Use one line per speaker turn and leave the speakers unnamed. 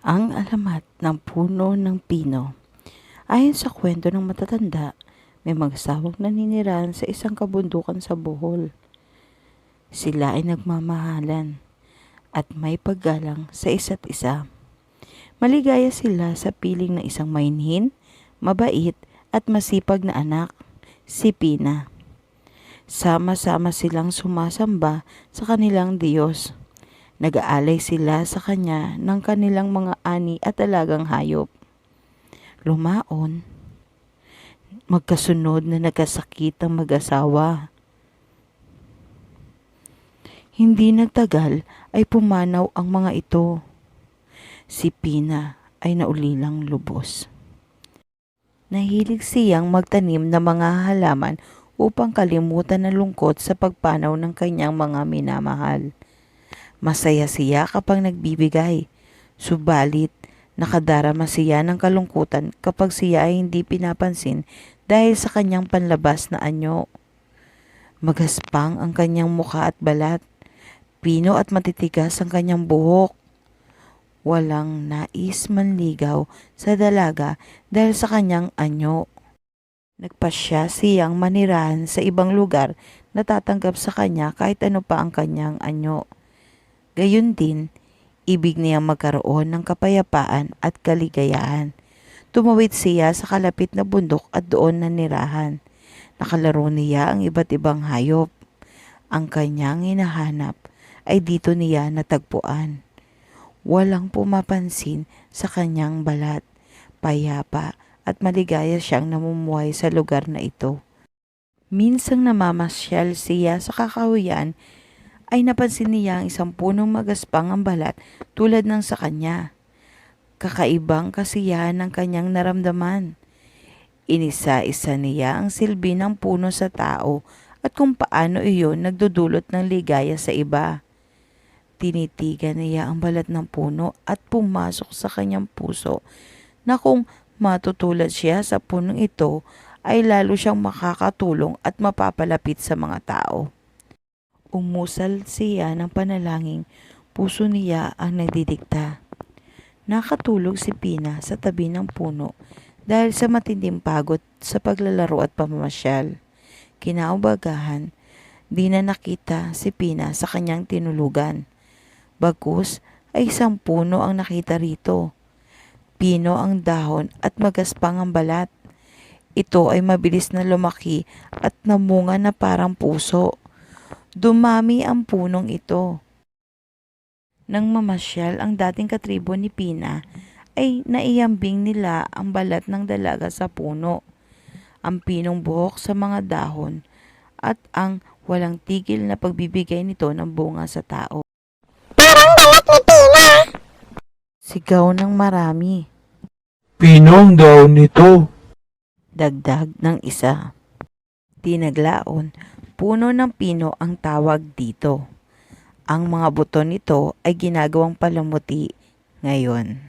Ang alamat ng puno ng pino. Ayon sa kwento ng matatanda, may mag-asawang naninirahan sa isang kabundukan sa Bohol. Sila ay nagmamahalan at may paggalang sa isa't isa. Maligaya sila sa piling ng isang mainhin, mabait at masipag na anak, si Pina. Sama-sama silang sumasamba sa kanilang Diyos. Nag-aalay sila sa kanya ng kanilang mga ani at alagang hayop. Lumaon, magkasunod na nagkasakit ang mag-asawa. Hindi nagtagal ay pumanaw ang mga ito. Si Pina ay naulilang lubos. Nahilig siyang magtanim ng mga halaman upang kalimutan ang lungkot sa pagpanaw ng kanyang mga minamahal. Masaya siya kapag nagbibigay, subalit nakadarama siya ng kalungkutan kapag siya ay hindi pinapansin dahil sa kanyang panlabas na anyo. Magaspang ang kanyang mukha at balat, pino at matitigas ang kanyang buhok. Walang nais manligaw sa dalaga dahil sa kanyang anyo. Nagpasya siyang manirahan sa ibang lugar na tatanggap sa kanya kahit ano pa ang kanyang anyo. Gayun din, ibig niyang magkaroon ng kapayapaan at kaligayahan. Tumawid siya sa kalapit na bundok at doon nanirahan. Nakalaro niya ang iba't ibang hayop. Ang kanyang hinahanap ay dito niya natagpuan. Walang pumapansin sa kanyang balat, payapa at maligaya siyang namumuhay sa lugar na ito. Minsang namamasyal siya sa kakahuyan ay napansin niya ang isang punong magaspang ang balat tulad ng sa kanya. Kakaibang kasiyahan ng kanyang naramdaman. Inisa-isa niya ang silbi ng puno sa tao at kung paano iyon nagdudulot ng ligaya sa iba. Tinitigan niya ang balat ng puno at pumasok sa kanyang puso na kung matutulad siya sa punong ito ay lalo siyang makakatulong at mapapalapit sa mga tao. Umusal siya ng panalangin, puso niya ang nagdidikta. Nakatulog si Pina sa tabi ng puno dahil sa matinding pagod sa paglalaro at pamamasyal. Kinaumagahan, di na nakita si Pina sa kanyang tinulugan. Bagkus ay isang puno ang nakita rito. Pino ang dahon at magaspang ang balat. Ito ay mabilis na lumaki at namunga na parang puso. Dumami ang punong ito. Nang mamasyal ang dating katribo ni Pina, ay naiyambing nila ang balat ng dalaga sa puno, ang pinong buhok sa mga dahon, at ang walang tigil na pagbibigay nito ng bunga sa tao.
Parang balat ni Pina.
Sigaw ng marami.
Pinong daw nito.
Dagdag ng isa. Tinaglaon, puno ng pino ang tawag dito. Ang mga buto nito ay ginagawang palamuti ngayon.